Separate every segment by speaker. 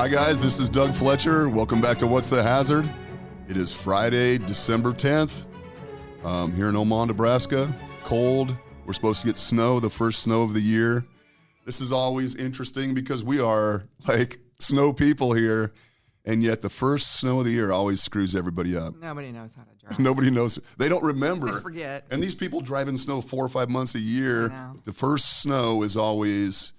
Speaker 1: Hi guys, this is Doug Fletcher. Welcome back to What's the Hazard? It is Friday, December 10th, here in Omaha, Nebraska. Cold. We're supposed to get snow, the first snow of the year. This is always interesting because we are like snow people here, and yet the first snow of the year always screws everybody up.
Speaker 2: Nobody knows how to drive.
Speaker 1: Nobody knows. They don't remember.
Speaker 2: They forget.
Speaker 1: And these people drive in snow 4 or 5 months a year. The first snow is always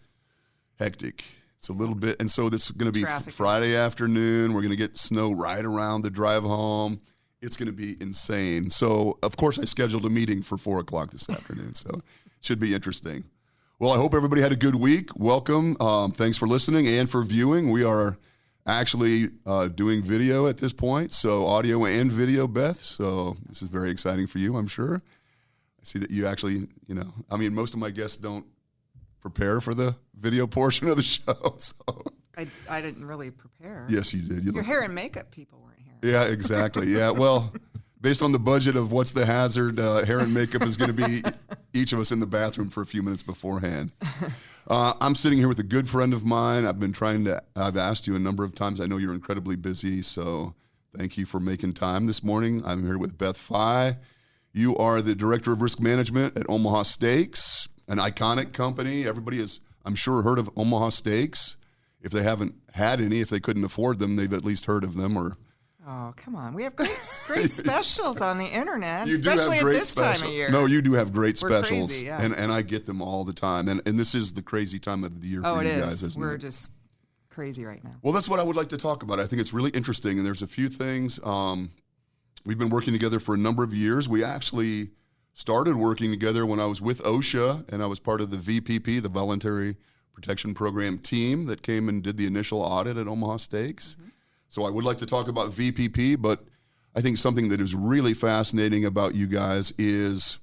Speaker 1: hectic. It's a little bit, and so this is going to be Friday afternoon. We're going to get snow right around the drive home. It's going to be insane. So, of course, I scheduled a meeting for 4 o'clock this afternoon, so it should be interesting. Well, I hope everybody had a good week. Welcome. Thanks for listening and for viewing. We are actually doing video at this point, so audio and video, Beth. So this is very exciting for you, I'm sure. I see that you actually, most of my guests don't prepare for the video portion of the show. So
Speaker 2: I didn't really prepare.
Speaker 1: Yes, you did.
Speaker 2: Your hair and makeup people weren't here.
Speaker 1: Yeah, exactly. Yeah, well, based on the budget of What's the Hazard, hair and makeup is going to be each of us in the bathroom for a few minutes beforehand. I'm sitting here with a good friend of mine. I've asked you a number of times. I know you're incredibly busy, so thank you for making time this morning. I'm here with Beth Fye. You are the Director of Risk Management at Omaha Steaks, an iconic company. Everybody has, I'm sure, heard of Omaha Steaks. If they haven't had any, if they couldn't afford them, they've at least heard of them.
Speaker 2: Oh, come on. We have great specials on the internet,
Speaker 1: you
Speaker 2: especially
Speaker 1: do have
Speaker 2: at this time of year.
Speaker 1: No, you do have great
Speaker 2: We're
Speaker 1: specials.
Speaker 2: Crazy, yeah.
Speaker 1: And I get them all the time. And this is the crazy time of the year for you guys, isn't it?
Speaker 2: We're just crazy right now.
Speaker 1: Well, that's what I would like to talk about. I think it's really interesting, and there's a few things. We've been working together for a number of years. We actually started working together when I was with OSHA, and I was part of the VPP, the Voluntary Protection Program team that came and did the initial audit at Omaha Steaks. Mm-hmm. So I would like to talk about VPP, but I think something that is really fascinating about you guys is,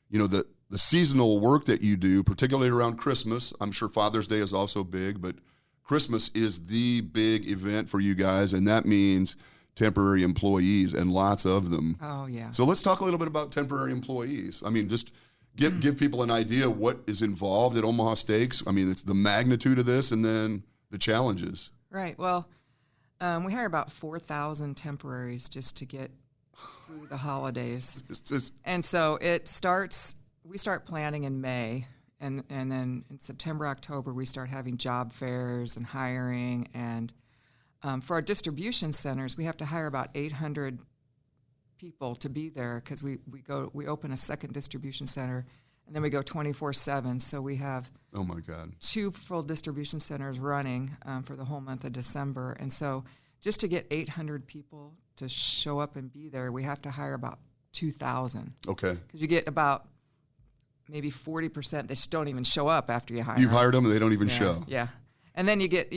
Speaker 1: the seasonal work that you do, particularly around Christmas. I'm sure Father's Day is also big, but Christmas is the big event for you guys, and that means temporary employees and lots of them.
Speaker 2: Oh, yeah.
Speaker 1: So let's talk a little bit about temporary employees. I mean, just give people an idea what is involved at Omaha Steaks. I mean, it's the magnitude of this and then the challenges.
Speaker 2: Right. Well, we hire about 4,000 temporaries just to get through the holidays. And so we start planning in May, and then in September, October, we start having job fairs and hiring. And for our distribution centers, we have to hire about 800 people to be there because we open a second distribution center, and then we go 24/7. So we have 2 full distribution centers running for the whole month of December. And so just to get 800 people to show up and be there, we have to hire about 2,000.
Speaker 1: Okay.
Speaker 2: Because you get about maybe 40% that just don't even show up after you hire
Speaker 1: You've
Speaker 2: them.
Speaker 1: hired them and they don't even show.
Speaker 2: Yeah. And then you get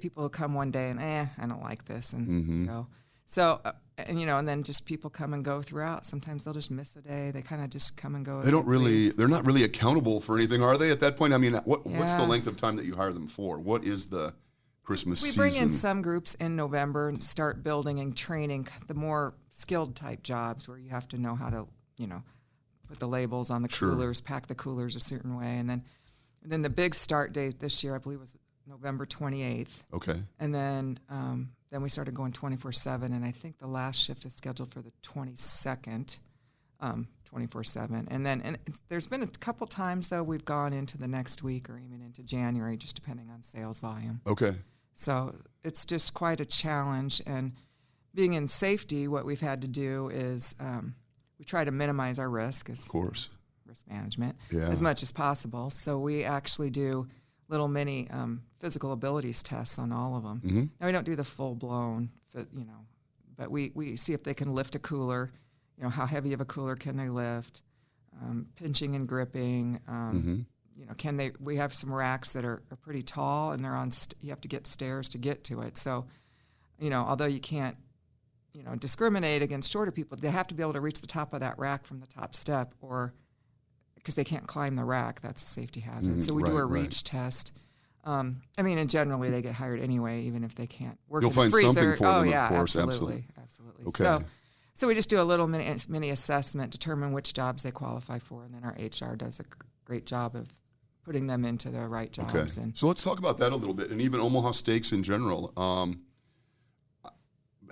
Speaker 2: people who come one day and I don't like this and go. So and then just people come and go throughout. Sometimes they'll just miss a day. They kind of just come and go.
Speaker 1: They're not really accountable for anything, are they? At that point, I mean, what's the length of time that you hire them for? What is the Christmas season?
Speaker 2: We bring in some groups in November and start building and training the more skilled type jobs where you have to know how to put the labels on the coolers, pack the coolers a certain way, and then the big start date this year I believe was November 28th.
Speaker 1: Okay. And
Speaker 2: then we started going 24/7, and I think the last shift is scheduled for the 22nd, 24/7. And there's been a couple times though we've gone into the next week or even into January, just depending on sales volume.
Speaker 1: Okay.
Speaker 2: So it's just quite a challenge. And being in safety, what we've had to do is we try to minimize our risk, of course, risk management, as much as possible. So we actually do little mini physical abilities tests on all of them. Mm-hmm. Now, we don't do the full-blown, but we see if they can lift a cooler, how heavy of a cooler can they lift, pinching and gripping, we have some racks that are pretty tall, and they're on, you have to get stairs to get to it. So, although you can't, discriminate against shorter people, they have to be able to reach the top of that rack from the top step, or because they can't climb the rack, that's a safety hazard. So we do a reach test. And generally they get hired anyway, even if they can't work in the freezer.
Speaker 1: You'll find something for them,
Speaker 2: of
Speaker 1: course.
Speaker 2: Absolutely.
Speaker 1: Okay.
Speaker 2: So we just do a little mini assessment, determine which jobs they qualify for, and then our HR does a great job of putting them into the right jobs.
Speaker 1: Okay.
Speaker 2: And
Speaker 1: so let's talk about that a little bit, and even Omaha steaks in general.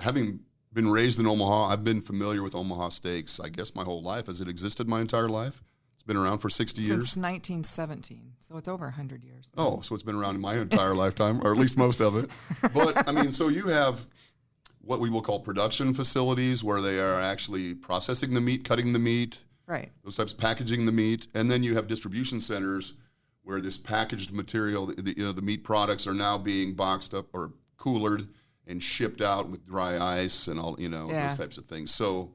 Speaker 1: Having been raised in Omaha, I've been familiar with Omaha steaks, I guess, my whole life. Has it existed my entire life? It's been around for 60 years?
Speaker 2: Since 1917, so it's over 100 years.
Speaker 1: Oh, so it's been around in my entire lifetime, or at least most of it. But, I mean, so you have what we will call production facilities where they are actually processing the meat, cutting the meat,
Speaker 2: right?
Speaker 1: Those types, packaging the meat, and then you have distribution centers where this packaged material, the meat products are now being boxed up or coolered and shipped out with dry ice and all, those types of things. So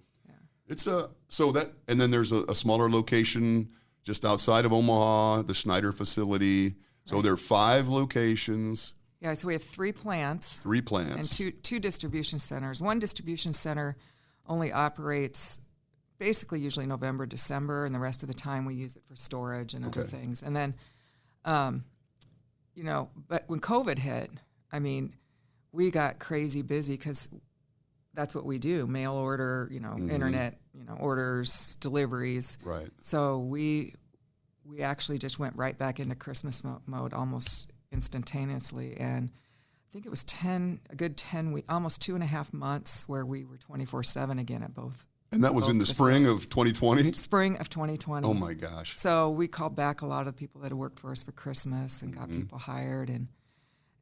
Speaker 1: it's and then there's a smaller location just outside of Omaha, the Schneider facility. So there are 5 locations.
Speaker 2: Yeah, so we have 3 plants.
Speaker 1: 3 plants.
Speaker 2: And two distribution centers. One distribution center only operates basically usually November, December, and the rest of the time we use it for storage and other things. And then, but when COVID hit, I mean, we got crazy busy because that's what we do, mail order, internet, orders, deliveries.
Speaker 1: Right.
Speaker 2: So we actually just went right back into Christmas mode almost instantaneously, and I think it was a good 10 weeks, almost 2.5 months where we were 24/7 again at both.
Speaker 1: And that was in the spring of 2020?
Speaker 2: Spring of 2020.
Speaker 1: Oh my gosh.
Speaker 2: So we called back a lot of people that had worked for us for Christmas and got people hired,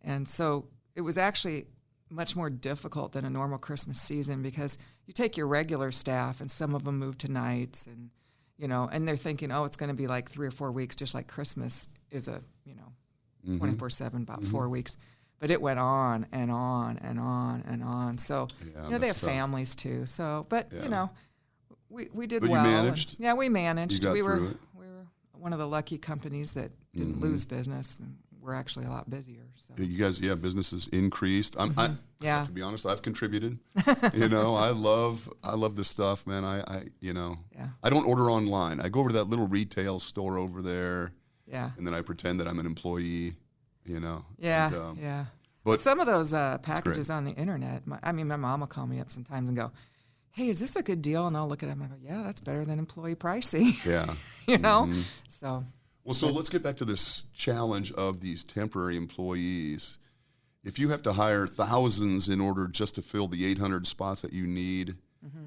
Speaker 2: and so it was actually much more difficult than a normal Christmas season because you take your regular staff and some of them move to nights and and they're thinking, oh, it's going to be like 3 or 4 weeks, just like Christmas is a 24/7, about 4 weeks. But it went on and on and on and on. So, they have families too. So, but, we did well.
Speaker 1: But you managed?
Speaker 2: Yeah, we managed.
Speaker 1: You got through it?
Speaker 2: We were one of the lucky companies that didn't lose business. And we're actually a lot busier. So.
Speaker 1: You guys, business has increased. To be honest, I've contributed. I love this stuff, man. I don't order online. I go over to that little retail store over there.
Speaker 2: Yeah.
Speaker 1: And then I pretend that I'm an employee,
Speaker 2: Yeah,
Speaker 1: and,
Speaker 2: But some of those packages on the internet, my mom will call me up sometimes and go, hey, is this a good deal? And I'll look at it and I go, yeah, that's better than employee pricing.
Speaker 1: Yeah.
Speaker 2: So.
Speaker 1: Well, so let's get back to this challenge of these temporary employees. If you have to hire thousands in order just to fill the 800 spots that you need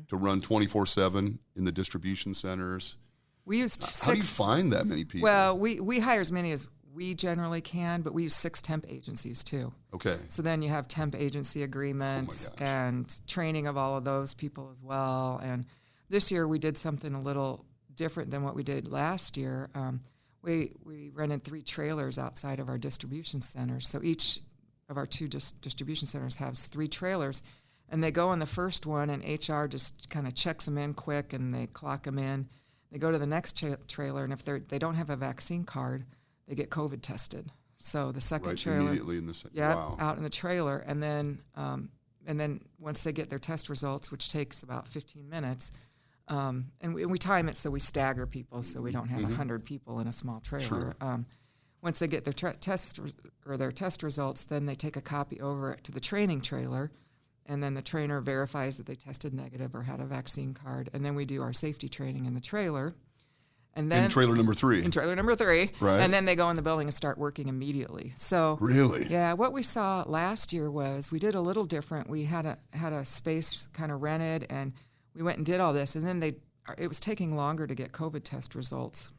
Speaker 1: to run 24/7 in the distribution centers,
Speaker 2: we used 6.
Speaker 1: How do you find that many people?
Speaker 2: Well, we hire as many as we generally can, but we use 6 temp agencies too.
Speaker 1: Okay.
Speaker 2: So then you have temp agency agreements and training of all of those people as well. And this year we did something a little different than what we did last year. We rented 3 trailers outside of our distribution centers. So each of our 2 distribution centers has 3 trailers, and they go in the first one, and HR just kind of checks them in quick, and they clock them in. They go to the next trailer, and if they don't have a vaccine card, they get COVID tested. So the second trailer,
Speaker 1: immediately in the
Speaker 2: out in the trailer, and then once they get their test results, which takes about 15 minutes. And we time it so we stagger people so we don't have 100 people in a small trailer.
Speaker 1: Sure.
Speaker 2: Once they get their test results, then they take a copy over to the training trailer, and then the trainer verifies that they tested negative or had a vaccine card, and then we do our safety training in the trailer. And then
Speaker 1: in trailer number 3.
Speaker 2: In trailer number 3.
Speaker 1: Right.
Speaker 2: And then they go in the building and start working immediately. So
Speaker 1: really?
Speaker 2: Yeah, what we saw last year was we did a little different. We had a space kind of rented, and we went and did all this, and then it was taking longer to get COVID test results.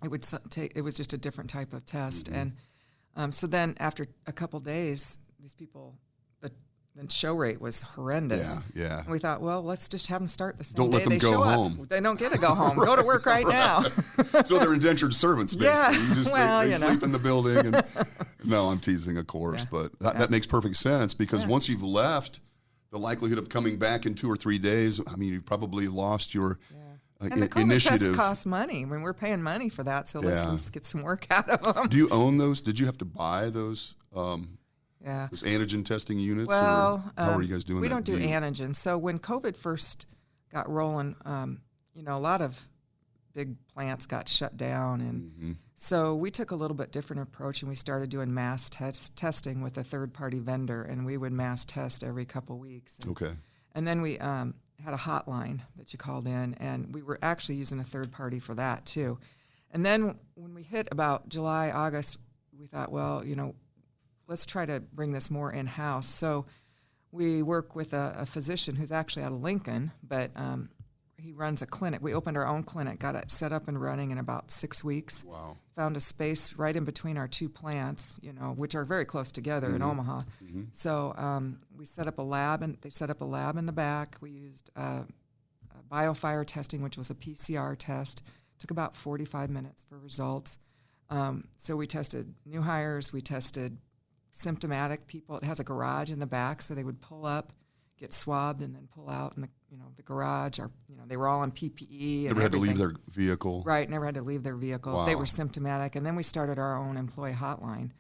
Speaker 2: It was just a different type of test, and so then after a couple days, these people, the show rate was horrendous.
Speaker 1: Yeah.
Speaker 2: And we thought, well, let's just have them start the same
Speaker 1: Don't
Speaker 2: day
Speaker 1: let them
Speaker 2: they
Speaker 1: go
Speaker 2: show
Speaker 1: home.
Speaker 2: up. They don't get to go home. Go to work right now.
Speaker 1: So they're indentured servants, basically.
Speaker 2: Yeah.
Speaker 1: They sleep in the building. And, no, I'm teasing, of course, but that makes perfect sense because once you've left, the likelihood of coming back in 2 or 3 days, you've probably lost your
Speaker 2: and the COVID tests cost money. We're paying money for that, so let's get some work out of them.
Speaker 1: Do you own those? Did you have to buy those? Those antigen testing units?
Speaker 2: Well,
Speaker 1: or how are you guys doing that?
Speaker 2: We don't do antigen. So when COVID first got rolling, a lot of big plants got shut down, and so we took a little bit different approach, and we started doing mass testing with a third-party vendor, and we would mass test every couple weeks. And then we had a hotline that you called in, and we were actually using a third party for that too. And then when we hit about July, August, we thought, well, let's try to bring this more in-house. So we work with a physician who's actually out of Lincoln, but he runs a clinic. We opened our own clinic, got it set up and running in about 6 weeks.
Speaker 1: Wow.
Speaker 2: Found a space right in between our two plants, which are very close together in Omaha. Mm-hmm. So we set up a lab, and they set up a lab in the back. We used biofire testing, which was a PCR test. Took about 45 minutes for results. So we tested new hires. We tested symptomatic people. It has a garage in the back, so they would pull up, get swabbed, and then pull out in the garage. Or they were all on PPE.
Speaker 1: Never had to leave their vehicle.
Speaker 2: Right, never had to leave their vehicle.
Speaker 1: Wow.
Speaker 2: They were symptomatic, and then we started our own employee hotline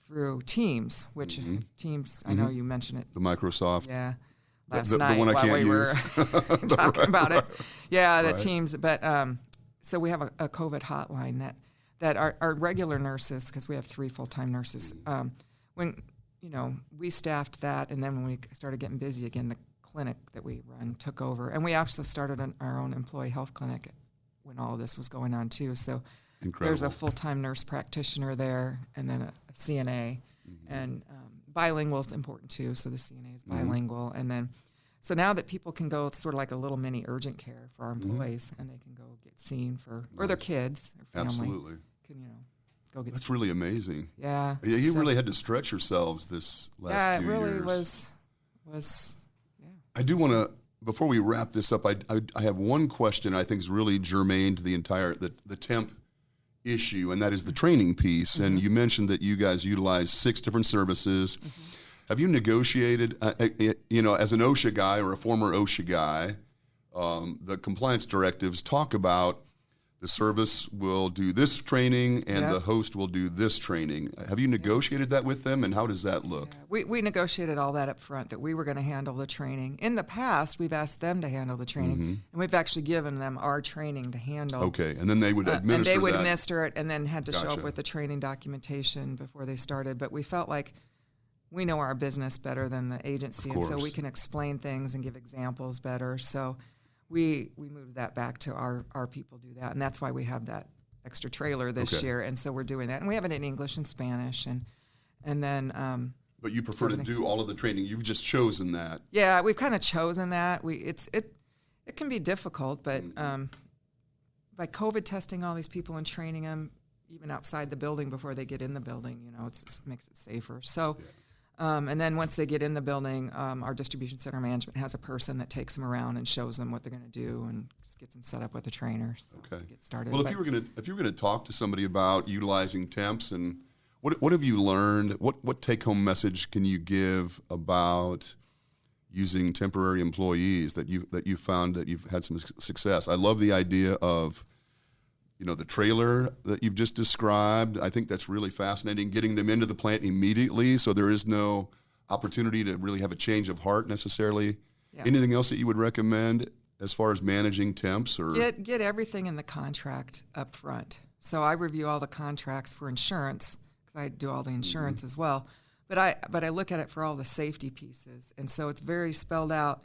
Speaker 2: through Teams, which Teams. I know you mentioned it.
Speaker 1: The Microsoft.
Speaker 2: Yeah. Last night
Speaker 1: the one I
Speaker 2: while
Speaker 1: can't
Speaker 2: we were
Speaker 1: use.
Speaker 2: talking about it. Yeah, the
Speaker 1: Right.
Speaker 2: Teams. But so we have a COVID hotline that our regular nurses, because we have 3 full-time nurses, when we staffed that, and then when we started getting busy again, the clinic that we run took over, and we also started our own employee health clinic when all of this was going on too. So
Speaker 1: Incredible.
Speaker 2: there's a full-time nurse practitioner there, and then a CNA, and bilingual is important too. So the CNA is bilingual, and then. So now that people can go, it's sort of like a little mini urgent care for our employees, and they can go get seen or their kids, their family.
Speaker 1: Absolutely.
Speaker 2: Can go get.
Speaker 1: That's
Speaker 2: seen.
Speaker 1: really amazing.
Speaker 2: Yeah.
Speaker 1: Yeah, you really had to stretch yourselves this last few years.
Speaker 2: Yeah, it really was. Yeah.
Speaker 1: I do want to, before we wrap this up, I have one question I think is really germane to the entire the temp issue, and that is the training piece. And you mentioned that you guys utilize 6 different services. Have you negotiated, as an OSHA guy or a former OSHA guy, the compliance directives talk about the service will do this training and the host will do this training. Have you negotiated that with them, and how does that look?
Speaker 2: Yeah. We negotiated all that up front, that we were going to handle the training. In the past, we've asked them to handle the training, and we've actually given them our training to handle.
Speaker 1: Okay, and then they would administer
Speaker 2: and they would
Speaker 1: that.
Speaker 2: administer it, and then had to show
Speaker 1: Gotcha.
Speaker 2: up with the training documentation before they started. But we felt like we know our business better than the agency, and so we can explain things and give examples better. So we moved that back to our people do that, and that's why we have that extra trailer this year. And so we're doing that, and we have it in English and Spanish, and then.
Speaker 1: But you prefer to do all of the training. You've just chosen that.
Speaker 2: Yeah, we've kind of chosen that. It can be difficult, but by COVID testing all these people and training them even outside the building before they get in the building, it makes it safer. So. Yeah. And then once they get in the building, our distribution center management has a person that takes them around and shows them what they're going to do and gets them set up with a trainer. So get started.
Speaker 1: Well, if you were going to talk to somebody about utilizing temps, and what have you learned? What take-home message can you give about using temporary employees that you found that you've had some success? I love the idea of the trailer that you've just described. I think that's really fascinating, getting them into the plant immediately so there is no opportunity to really have a change of heart necessarily. Yeah. Anything else that you would recommend as far as managing temps? Or
Speaker 2: Get everything in the contract up front. So I review all the contracts for insurance, because I do all the insurance as well. But I look at it for all the safety pieces. And so it's very spelled out,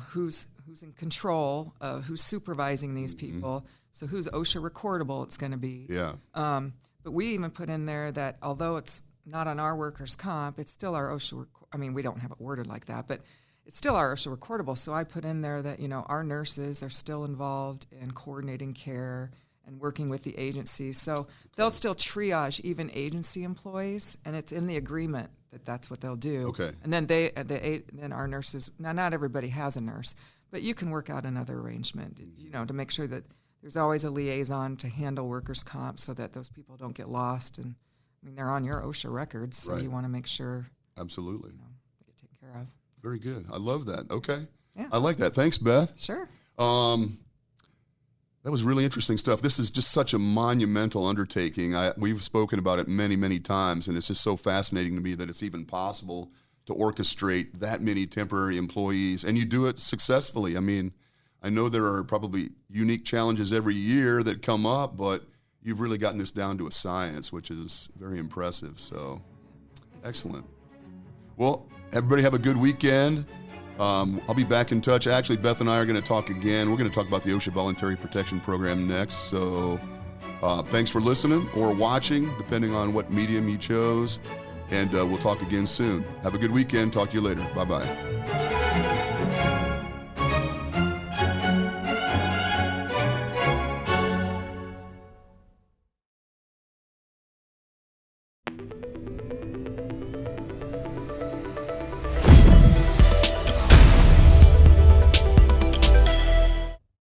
Speaker 2: who's in control, who's supervising these people. So who's OSHA recordable it's going to be.
Speaker 1: Yeah.
Speaker 2: But we even put in there that although it's not on our workers' comp, it's still our OSHA. We don't have it worded like that, but it's still our OSHA recordable. So I put in there that, our nurses are still involved in coordinating care and working with the agency. So they'll still triage even agency employees, and it's in the agreement that that's what they'll do.
Speaker 1: Okay.
Speaker 2: And then then our nurses, now not everybody has a nurse, but you can work out another arrangement, to make sure that there's always a liaison to handle workers' comp so that those people don't get lost. And they're on your OSHA records, so you want to make sure.
Speaker 1: Absolutely.
Speaker 2: They get taken care of.
Speaker 1: Very good. I love that. Okay.
Speaker 2: Yeah.
Speaker 1: I like that. Thanks, Beth.
Speaker 2: Sure.
Speaker 1: That was really interesting stuff. This is just such a monumental undertaking. We've spoken about it many, many times, and it's just so fascinating to me that it's even possible to orchestrate that many temporary employees, and you do it successfully. I know there are probably unique challenges every year that come up, but you've really gotten this down to a science, which is very impressive. So, excellent. Well, everybody have a good weekend. I'll be back in touch. Actually, Beth and I are going to talk again. We're going to talk about the OSHA Voluntary Protection Program next. So Thanks for listening or watching, depending on what medium you chose. And we'll talk again soon. Have a good weekend. Talk to you later. Bye-bye.